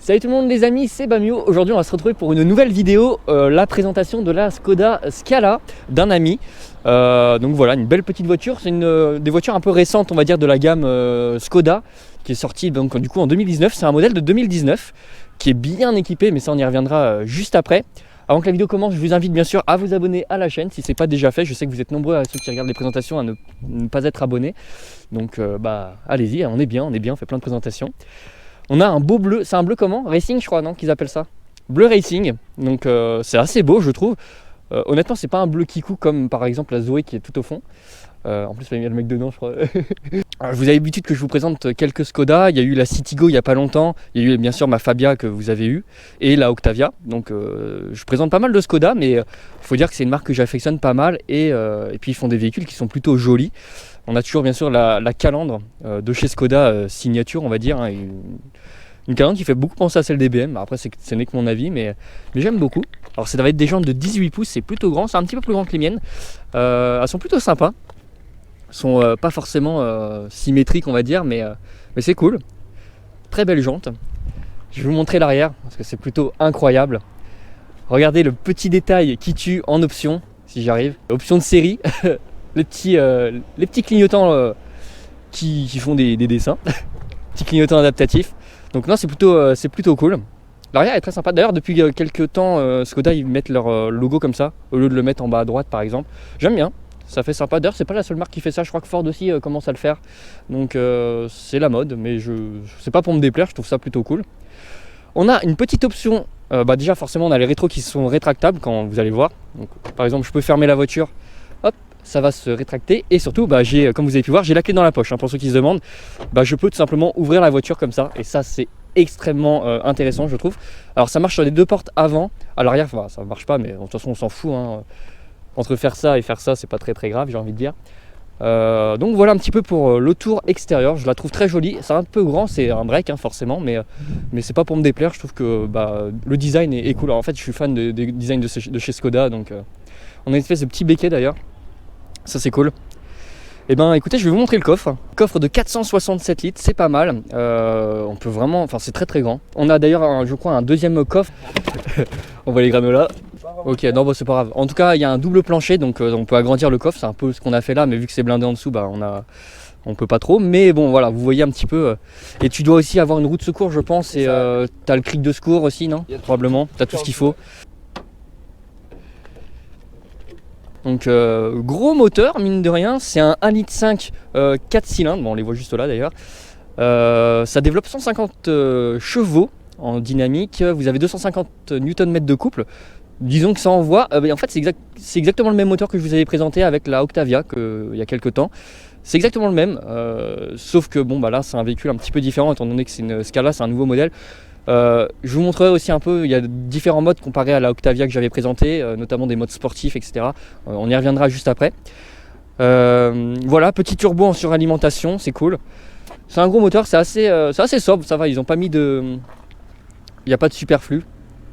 Salut tout le monde les amis, c'est Bamio. Aujourd'hui on va se retrouver pour une nouvelle vidéo, la présentation de la Skoda Scala d'un ami. Donc voilà, une belle petite voiture, c'est une des voitures un peu récentes on va dire de la gamme Skoda qui est sortie donc du coup en 2019. C'est un modèle de 2019 qui est bien équipé, mais ça on y reviendra juste après. Avant que la vidéo commence, je vous invite bien sûr à vous abonner à la chaîne si ce n'est pas déjà fait. Je sais que vous êtes nombreux à ceux qui regardent les présentations à ne pas être abonnés. Donc allez-y, on est bien, on fait plein de présentations. On a un beau bleu, c'est un bleu comment? Racing je crois, non, qu'ils appellent ça? Bleu Racing, donc c'est assez beau je trouve. Honnêtement c'est pas un bleu kikou comme par exemple la Zoé qui est tout au fond. En plus il y a le mec dedans je crois. Alors, vous avez l'habitude que je vous présente quelques Skoda. Il y a eu la Citigo il y a pas longtemps. Il y a eu bien sûr ma Fabia que vous avez eue et la Octavia. Donc je présente pas mal de Skoda, mais il faut dire que c'est une marque que j'affectionne pas mal et puis ils font des véhicules qui sont plutôt jolis. On a toujours bien sûr la calandre de chez Skoda signature on va dire, hein, une calandre qui fait beaucoup penser à celle des BM. Après ce n'est que mon avis, mais j'aime beaucoup. Alors ça va être des jantes de 18 pouces, c'est plutôt grand, c'est un petit peu plus grand que les miennes. Elles sont plutôt sympas. Elles sont pas forcément symétriques on va dire, mais c'est cool. Très belle jante. Je vais vous montrer l'arrière parce que c'est plutôt incroyable. Regardez le petit détail qui tue en option, si j'arrive. Option de série, les petits clignotants qui font des dessins. Petits clignotants adaptatifs. Donc non, c'est plutôt cool. L'arrière est très sympa. D'ailleurs, depuis quelques temps, Skoda ils mettent leur logo comme ça au lieu de le mettre en bas à droite, par exemple. J'aime bien. Ça fait sympa. D'ailleurs, c'est pas la seule marque qui fait ça. Je crois que Ford aussi commence à le faire. Donc c'est la mode, mais c'est pas pour me déplaire. Je trouve ça plutôt cool. On a une petite option. Déjà, forcément, on a les rétros qui sont rétractables quand vous allez voir. Donc, par exemple, je peux fermer la voiture. Hop, ça va se rétracter. Et surtout, comme vous avez pu voir, j'ai la clé dans la poche. Hein, pour ceux qui se demandent, je peux tout simplement ouvrir la voiture comme ça. Et ça, c'est extrêmement intéressant, je trouve. Alors, ça marche sur les deux portes avant. À l'arrière, ça marche pas, mais de toute façon, on s'en fout. Hein. Entre faire ça et faire ça, c'est pas très grave, j'ai envie de dire. Donc voilà un petit peu pour le tour extérieur. Je la trouve très jolie. C'est un peu grand, c'est un break hein, forcément, mais c'est pas pour me déplaire. Je trouve que le design est cool. Alors, en fait, je suis fan des designs de chez Skoda, donc on a une espèce de petit béquet d'ailleurs. Ça c'est cool. Et écoutez, je vais vous montrer le coffre. Coffre de 467 litres, c'est pas mal. On peut vraiment, c'est très grand. On a d'ailleurs, je crois, un deuxième coffre. On voit les granolas. Ok, non, c'est pas grave. En tout cas, il y a un double plancher, donc on peut agrandir le coffre. C'est un peu ce qu'on a fait là, mais vu que c'est blindé en dessous, on peut pas trop. Mais bon, voilà, vous voyez un petit peu. Et tu dois aussi avoir une roue de secours, je pense. Et t'as le cric de secours aussi, non? Probablement. T'as tout ce qu'il faut. Donc gros moteur mine de rien, c'est un 1,5 litre 4 cylindres, on les voit juste là d'ailleurs. Ça développe 150 chevaux en dynamique, vous avez 250 Nm de couple. Disons que ça envoie, en fait c'est exactement le même moteur que je vous avais présenté avec la Octavia il y a quelques temps. C'est exactement le même, sauf que là c'est un véhicule un petit peu différent étant donné que c'est une Scala, c'est un nouveau modèle. Je vous montrerai aussi un peu, il y a différents modes comparés à la Octavia que j'avais présenté, notamment des modes sportifs, etc. On y reviendra juste après. Voilà, petit turbo en suralimentation, c'est cool. C'est un gros moteur, c'est assez sobre, ça va, ils ont pas mis il n'y a pas de superflu.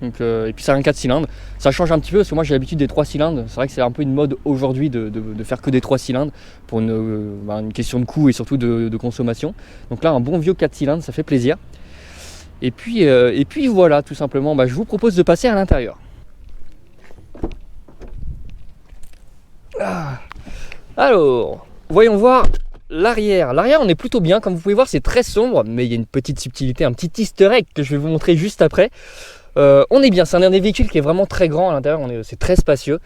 Donc, et puis c'est un 4 cylindres. Ça change un petit peu parce que moi j'ai l'habitude des 3 cylindres. C'est vrai que c'est un peu une mode aujourd'hui de faire que des 3 cylindres pour une question de coût et surtout de consommation. Donc là un bon vieux 4 cylindres, ça fait plaisir. Et puis voilà, tout simplement, je vous propose de passer à l'intérieur. Alors, voyons voir l'arrière. L'arrière, on est plutôt bien. Comme vous pouvez voir, c'est très sombre, mais il y a une petite subtilité, un petit easter egg que je vais vous montrer juste après. On est bien, c'est un des véhicules qui est vraiment très grand à l'intérieur, c'est très spacieux.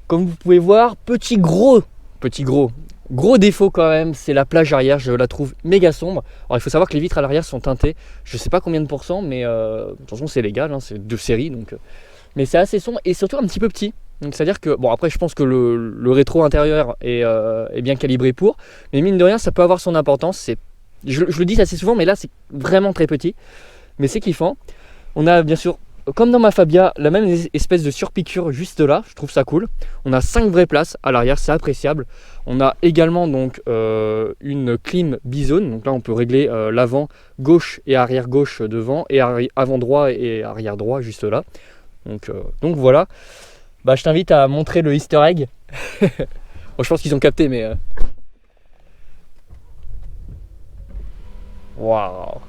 Comme vous pouvez voir, gros défaut quand même, c'est la plage arrière, je la trouve méga sombre. Alors il faut savoir que les vitres à l'arrière sont teintées, je sais pas combien de pourcents, mais de toute façon c'est légal, hein, c'est de série, donc, mais c'est assez sombre et surtout un petit peu petit. Donc c'est à dire que, après je pense que le rétro intérieur est bien calibré pour, mais mine de rien ça peut avoir son importance. Je le dis assez souvent, mais là c'est vraiment très petit, mais c'est kiffant. On a bien sûr, comme dans ma Fabia, la même espèce de surpiqûre juste là, je trouve ça cool. On a 5 vraies places à l'arrière, c'est appréciable. On a également donc une clim bizone, donc là on peut régler l'avant gauche et arrière gauche devant, et avant droit et arrière droit juste là. Donc voilà, je t'invite à montrer le easter egg. Bon, je pense qu'ils ont capté, mais... Waouh,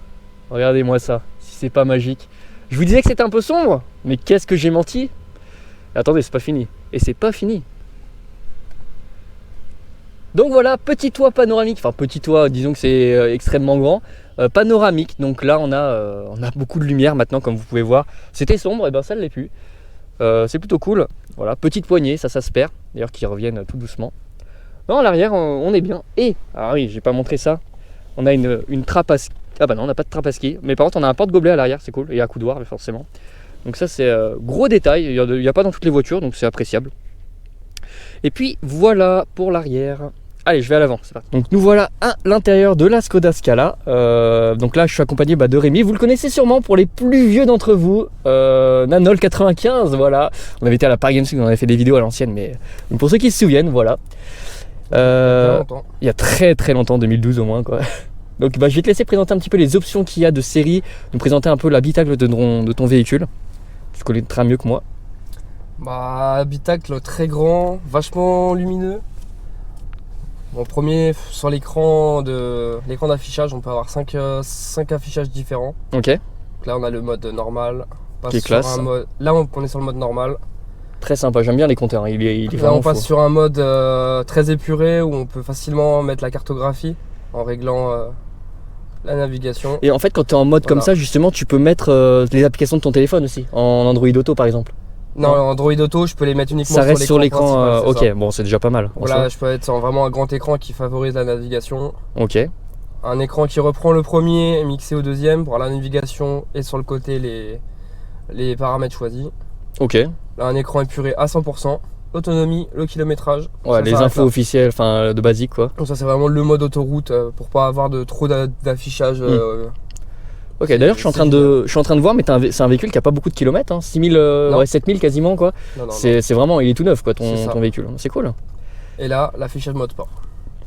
regardez-moi ça. c'est pas magique. Je vous disais que c'était un peu sombre, mais qu'est-ce que j'ai menti? Attendez, c'est pas fini. Et c'est pas fini. Donc voilà, petit toit panoramique, enfin petit toit, disons que c'est extrêmement grand, panoramique. Donc là on a beaucoup de lumière maintenant, comme vous pouvez voir. C'était sombre, et ben ça ne l'est plus. C'est plutôt cool. Voilà, petite poignée, ça se perd. D'ailleurs qui reviennent tout doucement. Non, à l'arrière on est bien. Et, ah oui, j'ai pas montré ça. On a une trappe à ski. Ah bah non, on n'a pas de trappe à ski. Mais par contre on a un porte-gobelet à l'arrière, c'est cool. Et un coudoir forcément. Donc ça c'est gros détail, il n'y a pas dans toutes les voitures, donc c'est appréciable. Et puis voilà pour l'arrière. Allez, je vais à l'avant, c'est parti. Donc nous voilà à l'intérieur de la Skoda Scala. Donc là je suis accompagné de Rémi. Vous le connaissez sûrement pour les plus vieux d'entre vous. Nanol 95, voilà. On avait été à la Paris Games Week, on avait fait des vidéos à l'ancienne, mais pour ceux qui se souviennent, voilà. Il y a très très longtemps, 2012 au moins quoi. Donc je vais te laisser présenter un petit peu les options qu'il y a de série, nous présenter un peu l'habitacle de ton véhicule. Tu connaîtras mieux que moi. Bah, habitacle très grand, vachement lumineux. En premier, sur l'écran d'affichage, on peut avoir 5 affichages différents. Ok. Donc là, on a le mode normal. Qui est classe. Là, on est sur le mode normal. Très sympa, j'aime bien les compteurs. Il est là, vraiment on passe faux. sur un mode très épuré où on peut facilement mettre la cartographie en réglant la navigation. Et en fait, quand tu es en mode comme ça, justement, tu peux mettre les applications de ton téléphone aussi, en Android Auto par exemple. Non, Android Auto, je peux les mettre uniquement ça reste sur l'écran. Ok, ça. bon, c'est déjà pas mal. Voilà, je peux être sur vraiment un grand écran qui favorise la navigation. Ok. Un écran qui reprend le premier, mixé au deuxième pour la navigation et sur le côté les paramètres choisis. Ok. Là, un écran épuré à 100%. Autonomie, le kilométrage. Ouais, ça, les infos officielles, enfin de basique quoi. Donc ça c'est vraiment le mode autoroute pour pas avoir trop d'affichage. Ok, d'ailleurs je suis en train de voir, mais c'est un véhicule qui a pas beaucoup de kilomètres, hein, 6000, 7000 quasiment quoi. C'est vraiment, il est tout neuf quoi ton véhicule, c'est cool. Et là, l'affichage mode sport.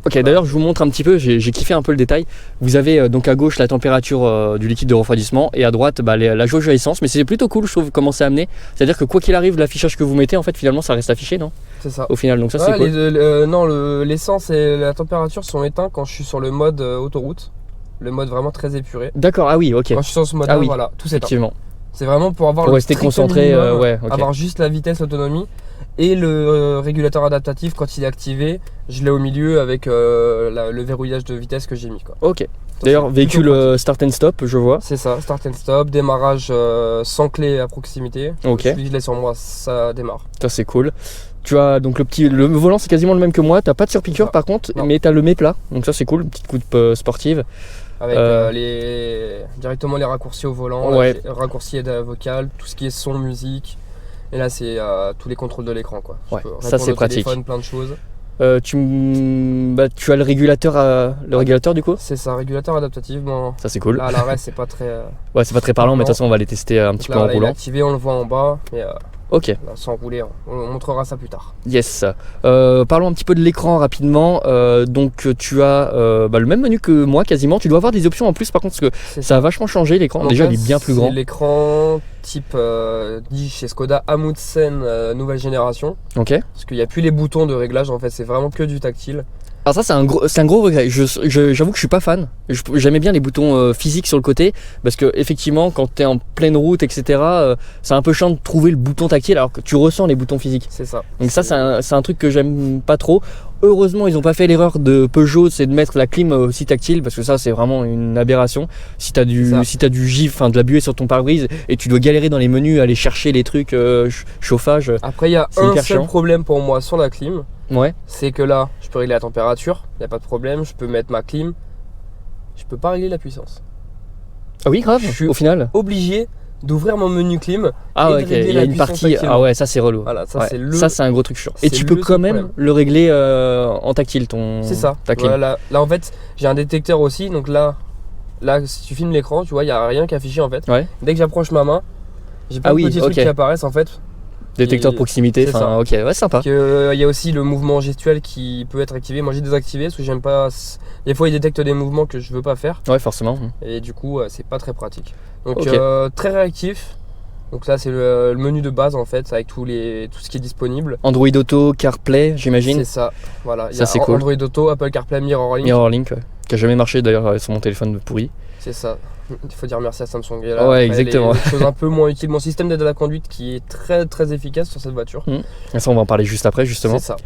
Ok, d'ailleurs je vous montre un petit peu, j'ai kiffé un peu le détail. Vous avez donc à gauche la température du liquide de refroidissement et à droite la jauge à essence, mais c'est plutôt cool je trouve comment c'est amené. C'est-à-dire que quoi qu'il arrive, l'affichage que vous mettez en fait finalement ça reste affiché, non? C'est ça. Au final, donc ça c'est cool. Non, l'essence et la température sont éteints quand je suis sur le mode autoroute. Le mode vraiment très épuré. D'accord, ah oui, ok. Quand je suis sur ce mode-là, voilà, tout s'éteint. Effectivement. C'est vraiment pour avoir pour rester concentré, minimum, avoir juste la vitesse, l'autonomie. Et le régulateur adaptatif, quand il est activé, je l'ai au milieu avec le verrouillage de vitesse que j'ai mis. Quoi. Ok. D'ailleurs, véhicule start and stop, je vois. C'est ça, start and stop, démarrage sans clé à proximité. Ok. Je l'ai sur moi, ça démarre. Ça c'est cool. Tu as donc le volant, c'est quasiment le même que moi. T'as pas de surpiqûre par contre, mais t'as le méplat. Donc ça c'est cool, une petite coupe sportive. Avec directement les raccourcis au volant, les raccourcis aide vocale, tout ce qui est son, musique. Et là, c'est tous les contrôles de l'écran. Quoi. Ça c'est pratique. Plein de choses. Tu as le régulateur du coup. C'est ça, régulateur adaptatif. Bon, ça c'est cool. Là, à l'arrêt, c'est pas très. Ouais, c'est pas très parlant, mais de toute façon, on va les tester un petit peu en roulant. Il est activé, on le voit en bas. Mais, ok. Là, sans rouler, on montrera ça plus tard. Yes. Parlons un petit peu de l'écran rapidement. Donc tu as le même menu que moi quasiment. Tu dois avoir des options en plus par contre parce que ça a vachement changé l'écran. Déjà il est bien plus grand. C'est l'écran type dit chez Skoda Amundsen nouvelle génération. Ok. Parce qu'il n'y a plus les boutons de réglage en fait, c'est vraiment que du tactile. Alors ça c'est un gros regret, j'avoue que je suis pas fan, j'aimais bien les boutons physiques sur le côté parce que effectivement quand tu es en pleine route etc c'est un peu chiant de trouver le bouton tactile alors que tu ressens les boutons physiques. C'est ça. Donc ça c'est un truc que j'aime pas trop. Heureusement ils ont pas fait l'erreur de Peugeot, c'est de mettre la clim aussi tactile parce que ça c'est vraiment une aberration. Si t'as du gif, enfin de la buée sur ton pare-brise et tu dois galérer dans les menus aller chercher les trucs chauffage. Après il y a un seul problème pour moi sur la clim. Ouais. C'est que là, je peux régler la température, il n'y a pas de problème, je peux mettre ma clim, je peux pas régler la puissance. Ah oui, grave, je suis au final obligé d'ouvrir mon menu clim. Ah ouais, ok, il y a une partie. Ah ouais, ça c'est relou. Voilà, ça c'est un gros truc chiant. Et tu peux quand même le régler en tactile, c'est ça. Ta clim. Voilà, là en fait, j'ai un détecteur aussi, donc là si tu filmes l'écran, tu vois, il n'y a rien qui est affiché en fait. Ouais. Dès que j'approche ma main, j'ai plein de petits trucs qui apparaissent en fait. Détecteur de proximité, enfin ok, ouais, sympa. Il y a aussi le mouvement gestuel qui peut être activé. Moi j'ai désactivé parce que j'aime pas. Des fois il détecte des mouvements que je veux pas faire. Ouais, forcément. Et du coup, c'est pas très pratique. Donc très réactif. Donc là c'est le menu de base en fait avec tout ce qui est disponible. Android Auto, CarPlay, j'imagine. C'est ça. Voilà. Ça c'est cool. Android Auto, Apple CarPlay, MirrorLink. MirrorLink, qui a jamais marché d'ailleurs sur mon téléphone pourri. C'est ça. Il faut dire merci à Samsung. Et là, Ouais, exactement. Les choses un peu moins utiles. Mon système d'aide à la conduite qui est très très efficace sur cette voiture. Ça, on va en parler juste après, justement. C'est ça.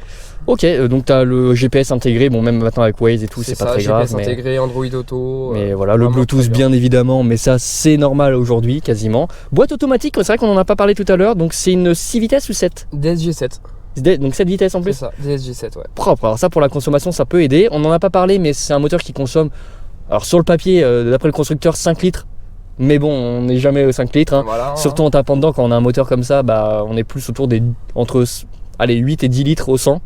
Ok, donc tu as le GPS intégré, bon, même maintenant avec Waze et tout, c'est pas très grave. GPS intégré, Android Auto. Mais voilà, le Bluetooth, bien évidemment, mais ça, c'est normal aujourd'hui, quasiment. Boîte automatique, c'est vrai qu'on en a pas parlé tout à l'heure, donc c'est une 6 vitesses ou 7 DSG7. Donc 7 vitesses en plus. C'est ça, DSG7, ouais. Propre, alors ça, pour la consommation, ça peut aider. On n'en a pas parlé, mais c'est un moteur qui consomme, alors sur le papier, d'après le constructeur, 5 litres. Mais bon, on n'est jamais aux 5 litres. Hein. Voilà, Surtout en tapant dedans, quand on a un moteur comme ça, bah, on est plus autour des entre 8 et 10 litres au 100.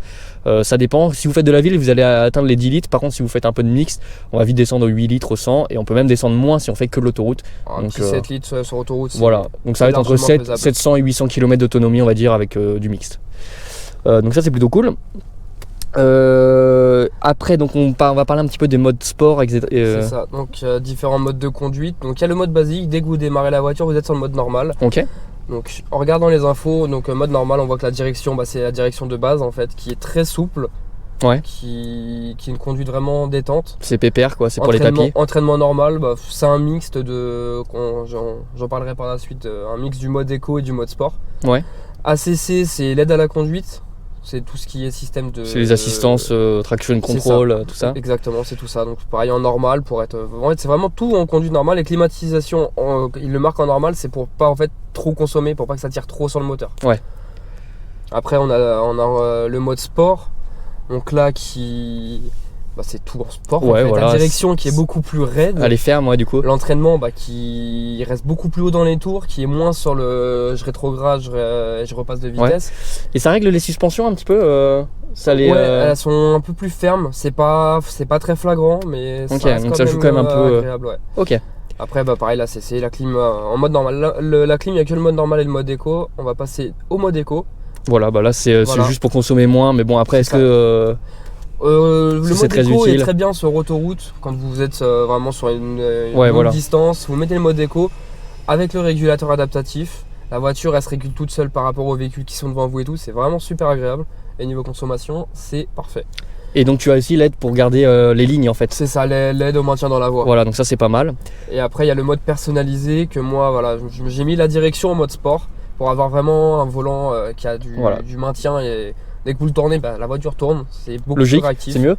Ça dépend. Si vous faites de la ville, vous allez atteindre les 10 litres. Par contre, si vous faites un peu de mixte, on va vite descendre aux 8 litres au 100. Et on peut même descendre moins si on fait que de l'autoroute. Un donc, petit 7 litres sur autoroute. Voilà. Donc ça va être entre faisable. 700 et 800 km d'autonomie, on va dire, avec du mixte. Donc ça, c'est plutôt cool. Après, donc on va parler un petit peu des modes sport, etc. C'est ça, donc différents modes de conduite. Donc il y a le mode basique, dès que vous démarrez la voiture, vous êtes sur le mode normal. Ok. Donc en regardant les infos, donc mode normal, on voit que la direction, c'est la direction de base en fait, qui est très souple. Ouais. Qui est une conduite vraiment détente. C'est pépère quoi, c'est pour les papiers. Entraînement normal, c'est un mixte de, j'en parlerai par la suite, un mix du mode éco et du mode sport. Ouais. ACC, c'est l'aide à la conduite. C'est tout ce qui est système de... C'est les assistances, traction control, tout ça. Exactement, c'est tout ça. Donc pareil en normal pour être... En fait, c'est vraiment tout en conduite normale. Et climatisation, il le marque en normal, c'est pour pas en fait trop consommer, pour pas que ça tire trop sur le moteur. Ouais. Après on a le mode sport. Donc là c'est tout en sport. Ouais, en fait. voilà, la direction qui est beaucoup plus raide. Elle est ferme, ouais, du coup. L'entraînement qui reste beaucoup plus haut dans les tours, qui est moins sur le je rétrograde, je repasse de vitesse. Ouais. Et ça règle les suspensions un petit peu ça les, Ouais, elles sont un peu plus fermes. C'est pas très flagrant, mais ok, ça reste donc ça joue quand même un peu agréable, ouais. Ok. Après, pareil, là c'est la clim en mode normal. La clim, il n'y a que le mode normal et le mode éco. On va passer au mode éco. Voilà, bah là c'est juste pour consommer moins, mais bon, après, est-ce que. Le mode très éco utile. est très bien sur autoroute quand vous êtes vraiment sur une Ouais, longue voilà. distance. Vous mettez le mode éco avec le régulateur adaptatif. La voiture elle se régule toute seule par rapport aux véhicules qui sont devant vous et tout. C'est vraiment super agréable. Et niveau consommation, c'est parfait. Et donc tu as aussi l'aide pour garder les lignes en fait. C'est ça, l'aide au maintien dans la voie. Voilà, donc ça c'est pas mal. Et après il y a le mode personnalisé que moi voilà, j'ai mis la direction en mode sport pour avoir vraiment un volant qui a du maintien et dès que vous le tournez, la voiture tourne, c'est beaucoup logique, plus réactif. C'est mieux.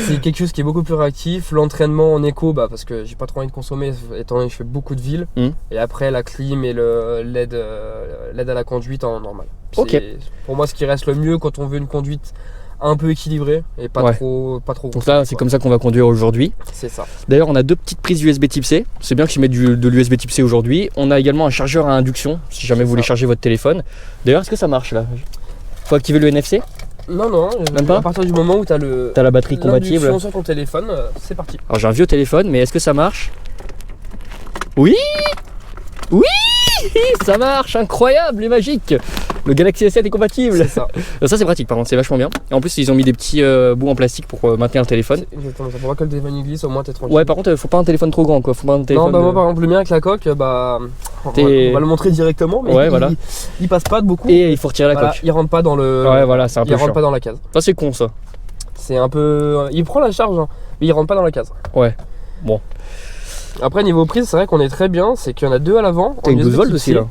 C'est quelque chose qui est beaucoup plus réactif. L'entraînement en éco, parce que j'ai pas trop envie de consommer étant donné que je fais beaucoup de villes. Et après la clim et l'aide à la conduite en normal. Ok. Pour moi ce qui reste le mieux quand on veut une conduite un peu équilibrée et pas trop donc là c'est comme ça qu'on va conduire aujourd'hui. C'est ça. D'ailleurs on a 2 petites prises USB type C. C'est bien qu'ils mettent de l'USB type C aujourd'hui. On a également un chargeur à induction si jamais vous voulez charger votre téléphone. D'ailleurs est-ce que ça marche là? Faut activer le NFC? Non, même pas. À partir du moment où t'as la batterie compatible sur ton téléphone, c'est parti. Alors j'ai un vieux téléphone, mais est-ce que ça marche? Oui, ça marche, incroyable et magique. Le Galaxy S7 est compatible. C'est ça. Ça c'est pratique par contre, c'est vachement bien. Et en plus ils ont mis des petits bouts en plastique pour maintenir le téléphone. Exactement, ça pour pas que le téléphone glisse, au moins t'es tranquille. Ouais, par contre faut pas un téléphone trop grand quoi. Faut pas un téléphone moi par exemple le mien avec la coque, on va le montrer directement, mais il passe pas de beaucoup. Et il faut retirer la coque. Il rentre pas dans le. Ouais, voilà, c'est un peu Il rentre chiant. pas dans la case. Ça c'est con ça. C'est un peu. Il prend la charge, hein, mais il rentre pas dans la case. Ouais. Bon. Après niveau prise, c'est vrai qu'on est très bien, c'est qu'il y en a 2 à l'avant. T'as une 12 volts aussi là.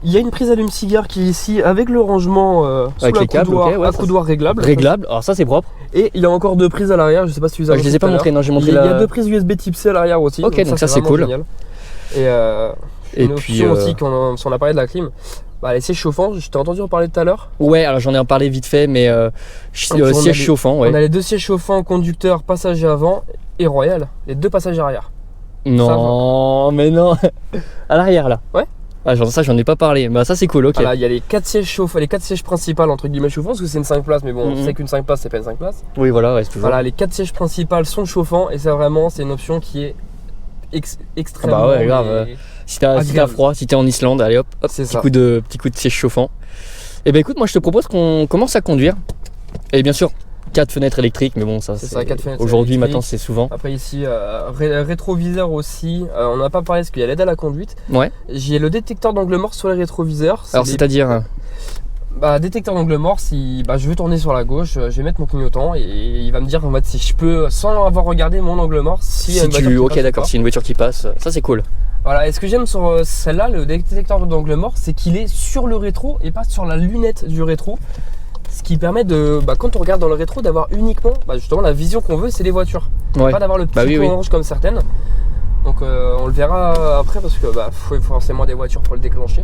Il y a une prise allume-cigare qui est ici avec le rangement avec les câbles, coudoir réglable. Réglable, alors ça c'est propre. Et il y a encore 2 prises à l'arrière, je sais pas si tu les as je les ai pas montrées, non, j'ai montré Il y a 2 prises USB type C à l'arrière aussi. Ok, donc ça c'est cool. Génial. Et puis aussi, si on a parlé de la clim, les sièges chauffants, je t'ai entendu en parler tout à l'heure. Ouais, alors j'en ai parlé vite fait, mais siège chauffant, ouais. On a les 2 sièges chauffants, conducteur, passager avant et royal, les 2 passagers arrière. Non, mais non. À l'arrière là. Ouais. Ah, ça j'en ai pas parlé. Bah ça c'est cool, ok. Voilà, il y a les 4 sièges chauffants, les 4 sièges principales entre guillemets chauffants, parce que c'est une 5 places, mais bon, c'est qu'une 5 places, c'est pas une 5 places. Oui, voilà, ouais, c'est toujours. Voilà, les 4 sièges principales sont chauffants et c'est une option qui est extrêmement. Ah bah ouais, grave. Si t'as froid, si t'es en Islande, allez hop, petit coup de siège chauffant. Et bah écoute, moi je te propose qu'on commence à conduire. Et bien sûr, 4 fenêtres électriques, mais bon, ça c'est. Aujourd'hui, maintenant, c'est souvent. Après, ici, rétroviseur aussi. On n'a pas parlé parce qu'il y a l'aide à la conduite. Ouais. J'ai le détecteur d'angle mort sur les rétroviseurs. Alors, c'est-à-dire Bah, détecteur d'angle mort, si je veux tourner sur la gauche, je vais mettre mon clignotant et il va me dire en fait si je peux, sans avoir regardé mon angle mort, si ok, d'accord, si une voiture qui passe, ça c'est cool. Voilà, et ce que j'aime sur celle-là, le détecteur d'angle mort, c'est qu'il est sur le rétro et pas sur la lunette du rétro. Ce qui permet de, quand on regarde dans le rétro, d'avoir uniquement justement la vision qu'on veut, c'est les voitures. Ouais. Pas d'avoir le petit point orange comme certaines. Donc on le verra après parce que faut forcément des voitures pour le déclencher.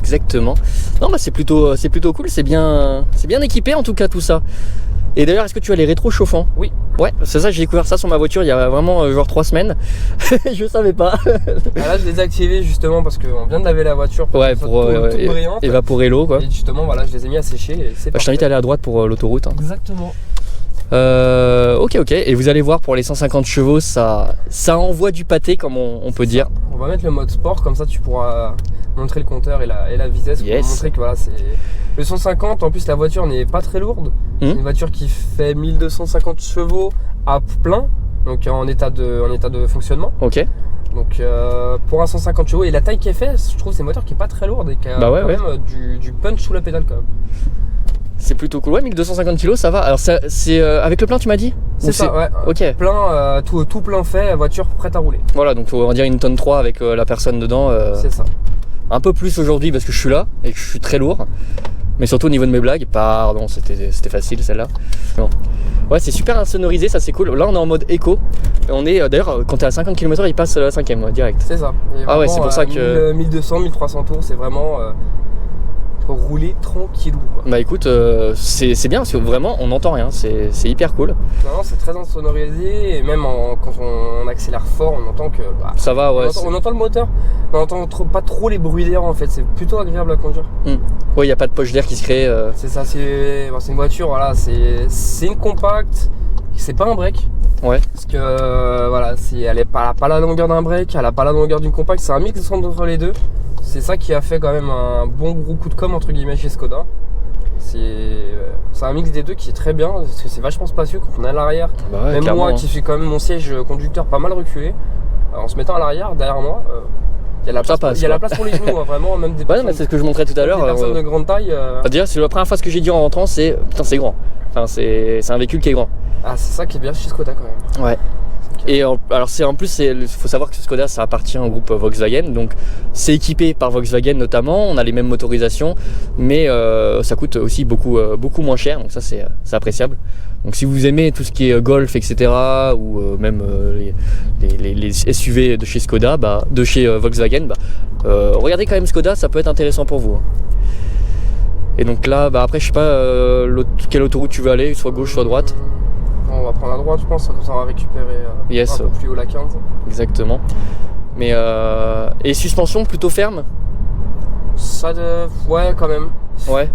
Exactement. Non, c'est plutôt cool, c'est bien équipé en tout cas tout ça. Et d'ailleurs, est-ce que tu as les rétros chauffants? Oui. Ouais, c'est ça, j'ai découvert ça sur ma voiture il y a vraiment genre 3 semaines. Je savais pas. Là, je les ai activés justement parce qu'on vient de laver la voiture pour toute brillante. Évaporer l'eau quoi. Et justement, voilà, je les ai mis à sécher. Et c'est je t'invite à aller à droite pour l'autoroute. Hein. Exactement. Ok. Et vous allez voir pour les 150 chevaux, ça envoie du pâté comme on peut dire. On va mettre le mode sport, comme ça tu pourras montrer le compteur et la vitesse pour montrer que voilà, c'est le 150. En plus, la voiture n'est pas très lourde. C'est une voiture qui fait 1250 chevaux à plein, donc en état de fonctionnement. Ok. Donc pour un 150 chevaux et la taille qu'elle fait, je trouve que c'est une voiture qui est pas très lourde et qui a quand même du punch sous la pédale quand même. C'est plutôt cool. Ouais, 1250 kg, ça va. Alors, c'est avec le plein, tu m'as dit? C'est ça, ouais. Ok. Plein, tout plein fait, la voiture prête à rouler. Voilà, donc on va dire 1,3 tonne avec la personne dedans. C'est ça. Un peu plus aujourd'hui parce que je suis là et que je suis très lourd. Mais surtout au niveau de mes blagues. Pardon, c'était facile celle-là. Non. Ouais, c'est super insonorisé, ça c'est cool. Là, on est en mode éco. On est d'ailleurs, quand t'es à 50 km/h, il passe à la 5ème direct. C'est ça. Ah ouais, c'est pour ça que. 1200, 1300 tours, c'est vraiment. Pour rouler tranquillou quoi. Bah écoute, c'est bien parce que vraiment on n'entend rien, c'est hyper cool. Non, c'est très insonorisé et même quand on accélère fort, on entend que ça va, ouais. On entend le moteur, on entend pas trop les bruits d'air en fait, c'est plutôt agréable à conduire. Ouais, il n'y a pas de poche d'air qui se crée. C'est ça, c'est une voiture, voilà, c'est une compacte, c'est pas un break. Ouais. Parce que voilà, elle a pas la longueur d'un break, elle a pas la longueur d'une compacte, c'est un mix entre les deux. C'est ça qui a fait quand même un bon gros coup de com' entre guillemets chez Skoda. C'est un mix des deux qui est très bien parce que c'est vachement spacieux quand on est à l'arrière. Même moi qui suis quand même mon siège conducteur pas mal reculé, en se mettant à l'arrière derrière moi, il y a la place pour les genoux, vraiment même des personnes, mais c'est ce que je montrais tout à l'heure. Des personnes de grande taille. Déjà, c'est la première fois ce que j'ai dit en rentrant, c'est putain c'est grand. Enfin c'est un véhicule qui est grand. Ah c'est ça qui est bien chez Skoda quand même. Ouais. Et alors faut savoir que Skoda ça appartient au groupe Volkswagen, donc c'est équipé par Volkswagen notamment, on a les mêmes motorisations, mais ça coûte aussi beaucoup moins cher, donc ça c'est appréciable. Donc si vous aimez tout ce qui est Golf, etc., ou même les SUV de chez Skoda, de chez Volkswagen, regardez quand même Skoda, ça peut être intéressant pour vous. Et donc là, après je sais pas quelle autoroute tu veux aller, soit gauche, soit droite. On va prendre à droite, je pense, comme ça on va récupérer un peu plus haut la 15. Exactement. Mais et suspension plutôt ferme? Ouais, quand même. Ouais.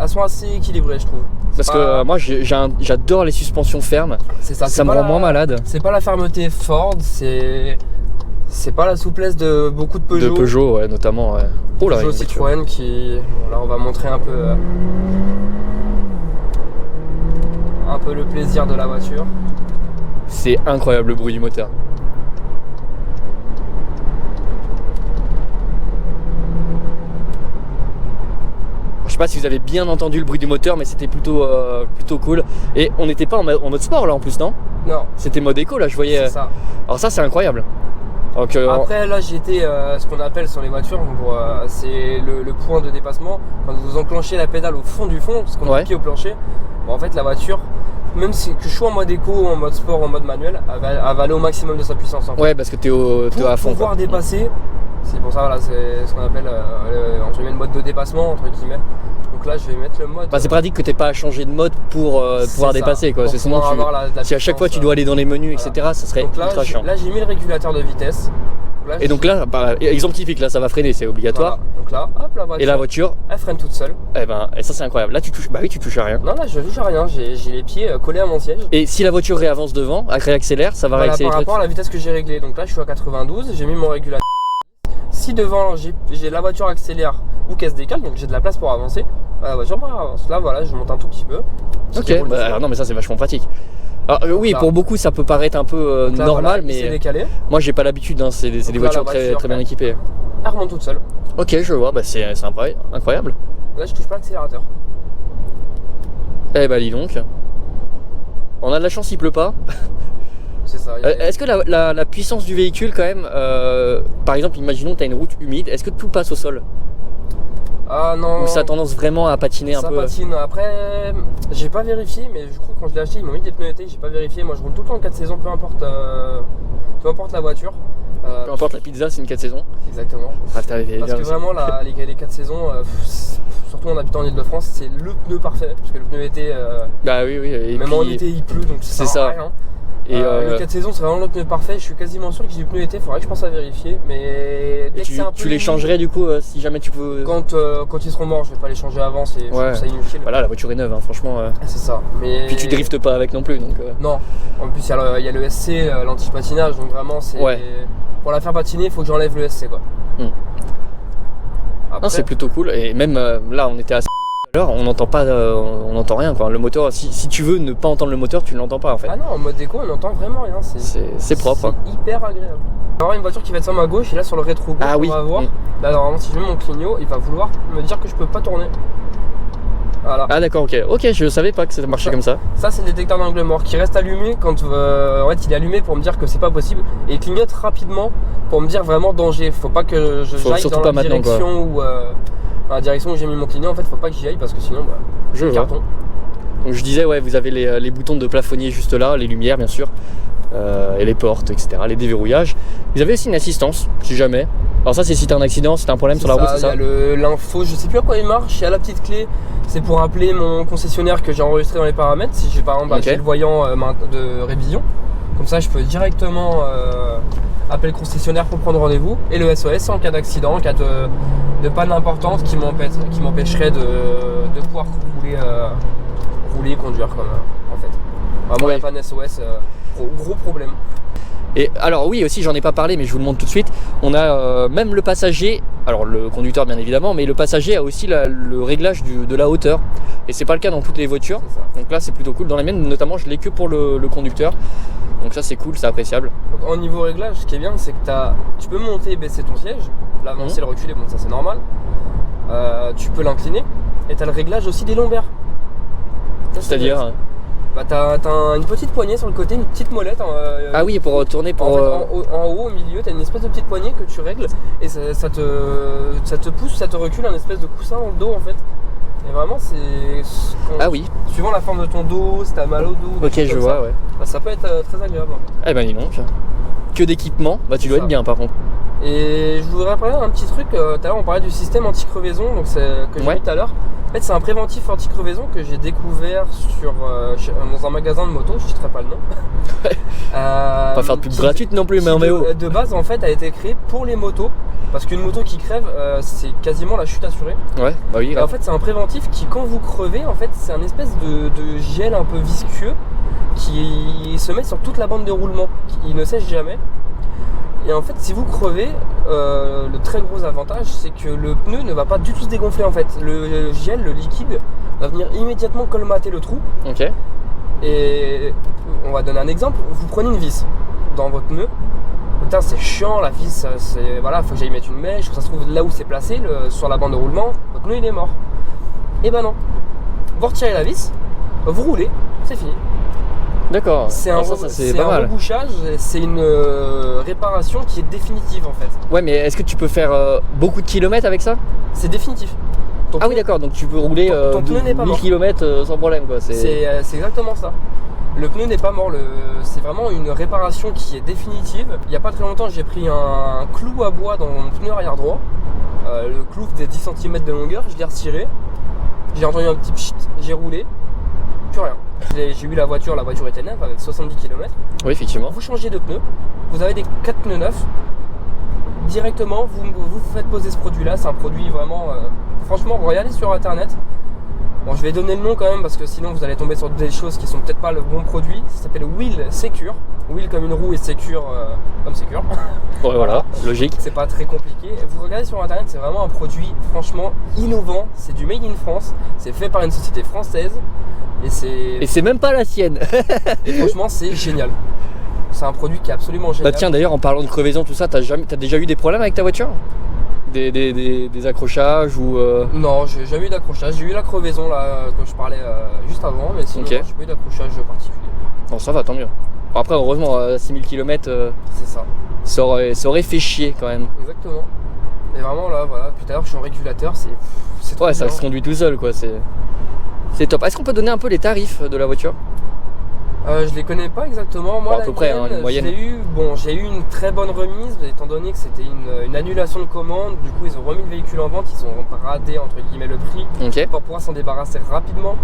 Elles sont assez équilibrées, je trouve. Parce que moi j'adore les suspensions fermes. C'est ça. Ça me rend moins malade. C'est pas la fermeté Ford, c'est pas la souplesse de beaucoup de Peugeot. De Peugeot, ouais, notamment. Ouais. Oh là, Peugeot Citroën qui. Là, on va montrer un peu le plaisir de la voiture. C'est incroyable le bruit du moteur. Je sais pas si vous avez bien entendu le bruit du moteur, mais c'était plutôt cool. Et on n'était pas en mode sport là en plus, non? Non. C'était mode éco là, je voyais. C'est ça. Alors ça c'est incroyable. Donc, après là j'étais ce qu'on appelle sur les voitures, c'est le point de dépassement. Quand vous enclenchez la pédale au fond du fond, parce qu'on est pied au plancher, en fait la voiture, même si que je sois en mode éco, en mode sport, en mode manuel, elle va aller au maximum de sa puissance en fait. Ouais, parce que t'es à fond. Pour pouvoir dépasser, c'est pour ça voilà, c'est ce qu'on appelle entre guillemets le mode de dépassement entre guillemets. Donc là je vais mettre le mode. C'est pratique que t'aies pas à changer de mode pour pouvoir dépasser quoi. C'est sinon si à chaque fois tu dois aller dans les menus, etc., ça serait ultra chiant. Là j'ai mis le régulateur de vitesse. Et donc là, exemple typique, là ça va freiner, c'est obligatoire. Voilà. Donc là, hop, la voiture. Et la voiture, elle freine toute seule. Et ça c'est incroyable. Là tu touches, tu touches à rien. Non, là je touche à rien, j'ai les pieds collés à mon siège. Et si la voiture réavance devant, réaccélère, ça va réaccélérer. Par rapport à la vitesse que j'ai réglée. Donc là je suis à 92, j'ai mis mon régulateur. Si devant j'ai la voiture accélère ou qu'elle se décale, donc j'ai de la place pour avancer, la voiture avance. Là voilà, je monte un tout petit peu. Ok, alors non mais ça c'est vachement pratique. Alors, oui, pour beaucoup ça peut paraître un peu normal, mais moi j'ai pas l'habitude, hein, c'est des voitures très bien équipées. Elle remonte toute seule. Ok, je vois, c'est incroyable. Là, je touche pas l'accélérateur. Eh bah dis donc. On a de la chance, il pleut pas. C'est ça. Est-ce que la puissance du véhicule quand même, par exemple, imaginons que tu as une route humide, est-ce que tout passe au sol? Ah non. Ou ça a tendance vraiment à patiner un peu? Ça patine. Après, j'ai pas vérifié, mais je crois que quand je l'ai acheté, ils m'ont mis des pneus été. J'ai pas vérifié. Moi, je roule tout le temps en 4 saisons, peu importe la voiture. Peu importe la pizza, c'est une 4 saisons. Exactement. Ah, Parce que vraiment, les 4 saisons, surtout en habitant en Ile-de-France, c'est le pneu parfait. Parce que le pneu été, bah oui, oui. Et même puis, en été, il pleut, donc c'est sert à ça. rien. Et le 4 saisons, c'est vraiment le pneu parfait. Je suis quasiment sûr que j'ai du pneu été. Faudrait que je pense à vérifier. Mais dès que c'est un peu tu les changerais du coup si jamais tu peux. Quand ils seront morts, je vais pas les changer avant. Je trouve ça inutile. Voilà, la voiture est neuve, hein, franchement. C'est ça. Mais puis tu driftes pas avec non plus, donc. Non. En plus, il y a le SC, l'anti-patinage, donc vraiment, c'est. Ouais. Pour la faire patiner, il faut que j'enlève le SC, quoi. Après... Non, c'est plutôt cool. Et même là, on était à alors on n'entend pas, on n'entend rien quoi. Le moteur, si tu veux ne pas entendre le moteur, tu ne l'entends pas en fait. Ah non, en mode déco, on n'entend vraiment rien. C'est propre. C'est hyper agréable. On va avoir une voiture qui va être sur ma gauche et là sur le rétro gauche, on va voir. Là normalement, si je mets mon clignot, il va vouloir me dire que je peux pas tourner. Voilà. Ah d'accord, ok, je savais pas que ça marchait comme ça. Ça c'est le détecteur d'angle mort qui reste allumé quand en fait il est allumé pour me dire que c'est pas possible et il clignote rapidement pour me dire vraiment danger. Faut pas que j'aille dans la direction où dans la direction où j'ai mis mon clignot, en fait faut pas que j'y aille parce que sinon je vois. Carton. Donc je disais vous avez les boutons de plafonnier juste là, les lumières bien sûr, et les portes, etc., les déverrouillages. Vous avez aussi une assistance si jamais. Alors ça c'est si t'as un accident, si t'as un problème sur la route, c'est ça? Il y a l'info, je sais plus à quoi il marche, il y a la petite clé, c'est pour appeler mon concessionnaire que j'ai enregistré dans les paramètres. Si j'ai par exemple j'ai le voyant de révision, comme ça je peux directement appeler le concessionnaire pour prendre rendez-vous. Et le SOS en cas d'accident, en cas de panne importante qui m'empêcherait de pouvoir rouler et conduire comme en fait. Vraiment il n'y a pas de SOS, gros problème. Et alors oui aussi j'en ai pas parlé mais je vous le montre tout de suite. On a même le passager, alors le conducteur bien évidemment, mais le passager a aussi le réglage de la hauteur. Et c'est pas le cas dans toutes les voitures. Donc là c'est plutôt cool. Dans les miennes notamment je l'ai que pour le conducteur. Donc ça c'est cool, c'est appréciable. Donc, en niveau réglage, ce qui est bien c'est que tu peux monter et baisser ton siège. L'avancer, le reculer, bon ça c'est normal. Tu peux l'incliner. Et tu as le réglage aussi des lombaires. C'est-à-dire t'as une petite poignée sur le côté, une petite molette. Ah oui, pour tourner pour. En haut, au milieu, t'as une espèce de petite poignée que tu règles et ça te pousse, ça te recule, un espèce de coussin dans le dos en fait. Et vraiment, c'est. Ah oui. Suivant la forme de ton dos, si t'as mal au dos. Ok, je vois, ouais. Ça peut être très agréable. Eh ben dis donc. Que d'équipement, tu dois être bien par contre. Et je voudrais parler d'un petit truc. Tout à l'heure, on parlait du système anti-crevaison, donc que j'ai vu tout à l'heure. En fait, c'est un préventif anti-crevaison que j'ai découvert dans un magasin de moto, je ne citerai pas le nom. Pas faire de pub gratuite non plus, mais de base, en fait, a été créé pour les motos. Parce qu'une moto qui crève, c'est quasiment la chute assurée. Ouais, bah oui. Et en fait, c'est un préventif qui, quand vous crevez, en fait, c'est un espèce de gel un peu visqueux qui se met sur toute la bande de roulement. Il ne sèche jamais. Et en fait, si vous crevez, le très gros avantage, c'est que le pneu ne va pas du tout se dégonfler en fait. Le gel, le liquide, va venir immédiatement colmater le trou. Ok. Et on va donner un exemple. Vous prenez une vis dans votre pneu. Putain, c'est chiant, la vis, voilà, faut que j'aille mettre une mèche. Ça se trouve là où c'est placé, sur la bande de roulement, votre pneu il est mort. Et ben non. Vous retirez la vis, vous roulez, c'est fini. D'accord. C'est un rebouchage, c'est une réparation qui est définitive en fait. Ouais, mais est-ce que tu peux faire beaucoup de kilomètres avec ça? C'est définitif. Oui d'accord, donc tu peux rouler ton pneu n'est pas 1000 mort. km sans problème quoi. C'est exactement ça. Le pneu n'est pas mort, c'est vraiment une réparation qui est définitive. Il n'y a pas très longtemps, j'ai pris un clou à bois dans mon pneu arrière droit. Le clou faisait 10 cm de longueur, je l'ai retiré. J'ai entendu un petit pchit, j'ai roulé, plus rien. J'ai eu la voiture était neuve avec 70 km. Oui, effectivement. Vous changez de pneus, vous avez des 4 pneus neufs. Directement, vous faites poser ce produit-là. C'est un produit vraiment. Franchement, regardez sur internet. Bon, je vais donner le nom quand même parce que sinon vous allez tomber sur des choses qui sont peut-être pas le bon produit. Ça s'appelle Wheel Secure. Wheel comme une roue et Secure comme Secure. Ouais, voilà, logique. C'est pas très compliqué. Vous regardez sur internet, c'est vraiment un produit franchement innovant. C'est du Made in France. C'est fait par une société française. Et c'est même pas la sienne. Et franchement, c'est génial. C'est un produit qui est absolument génial. Bah tiens, d'ailleurs, en parlant de crevaison, tout ça, t'as déjà eu des problèmes avec ta voiture? Des accrochages ou Non, j'ai jamais eu d'accrochage. J'ai eu la crevaison là, comme je parlais juste avant, mais sinon Ok. non, j'ai pas eu d'accrochage particulier. Bon, ça va, tant mieux. Bon, après, heureusement, à 6000 km, C'est ça. ça aurait fait chier quand même. Exactement. Et vraiment là, voilà, depuis tout à l'heure, je suis en régulateur, c'est trop Ouais, ça bien. se conduit tout seul, quoi. C'est top. Est-ce qu'on peut donner un peu les tarifs de la voiture? Je les connais pas exactement. Moi, Bon, à peu près, hein, une moyenne. J'ai eu une très bonne remise, étant donné que c'était une annulation de commande. Du coup, ils ont remis le véhicule en vente, ils ont radé entre guillemets le prix Ok. pour pouvoir s'en débarrasser rapidement.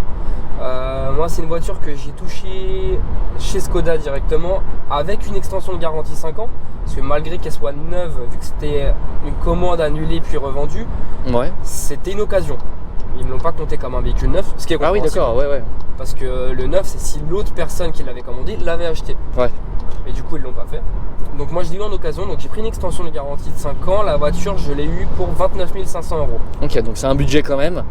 Moi, c'est une voiture que j'ai touchée chez Skoda directement avec une extension de garantie 5 ans. Parce que malgré qu'elle soit neuve, vu que c'était une commande annulée puis revendue, Ouais. c'était une occasion. Ils ne l'ont pas compté comme un véhicule neuf, ce qui est Ah oui, compréhensible. d'accord, ouais. Parce que le neuf, c'est si l'autre personne qui l'avait commandé l'avait acheté. Ouais. Et du coup, ils l'ont pas fait. Donc moi, je l'ai eu en occasion. Donc j'ai pris une extension de garantie de 5 ans. La voiture, je l'ai eue pour 29 500 €. Ok, donc c'est un budget quand même.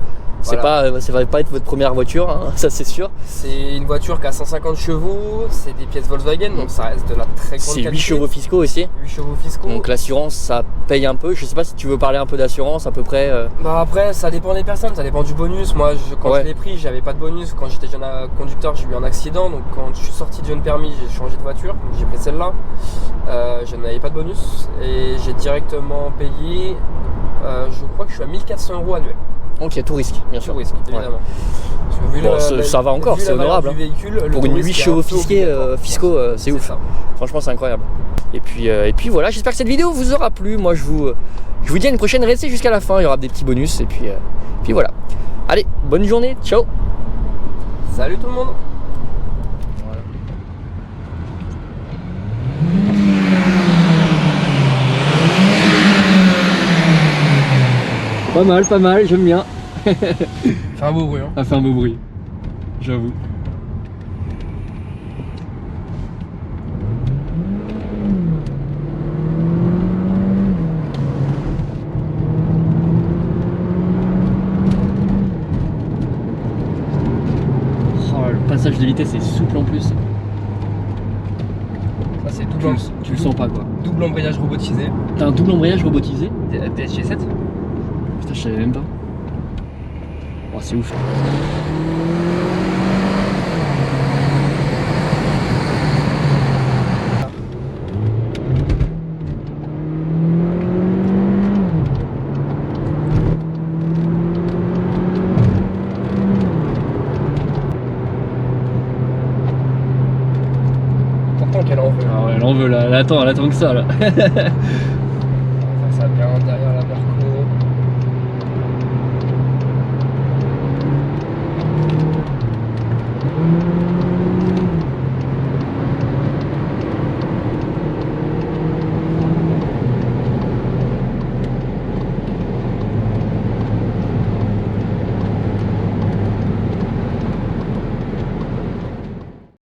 Voilà. Ça va pas être votre première voiture, hein, ça c'est sûr. C'est une voiture qui a 150 chevaux. C'est des pièces Volkswagen, donc ça reste de la très grande C'est qualité. 8 chevaux fiscaux aussi. 8 chevaux fiscaux. Donc l'assurance, ça paye un peu. Je sais pas si tu veux parler un peu d'assurance à peu près. Bah après, ça dépend des personnes, ça dépend du bonus. Moi, quand Ouais. je l'ai pris, j'avais pas de bonus. Quand j'étais jeune conducteur, j'ai eu un accident. Donc quand je suis sorti de jeune permis, j'ai changé de voiture. Donc j'ai pris celle-là. Je n'avais pas de bonus et j'ai directement payé. Je crois que je suis à 1400 € annuel. Ok, tout risque, bien sûr. Sur risque, évidemment. Parce que vu Bon, la- ça va encore, vu c'est la valeur honorable, du véhicule, le Pour taux une risque 8 est chevaux un peu obligatoire. fiscaux, c'est ouf. ça. Franchement, c'est incroyable. Et puis voilà, j'espère que cette vidéo vous aura plu. Moi, je vous dis à une prochaine. Restez jusqu'à la fin, il y aura des petits bonus. Et puis voilà. Allez, bonne journée, ciao. Salut tout le monde. Pas mal, j'aime bien. Fait un beau bruit. Hein. Ça fait un beau bruit, j'avoue. Oh, le passage de vitesse est souple en plus. Ça, c'est Tu le sens pas quoi. double embrayage robotisé. T'as un double embrayage robotisé? DSG7. Putain, je savais même pas. Oh, c'est ouf. Pourtant qu'elle en veut. Ah ouais, elle en veut là, elle attend que ça là.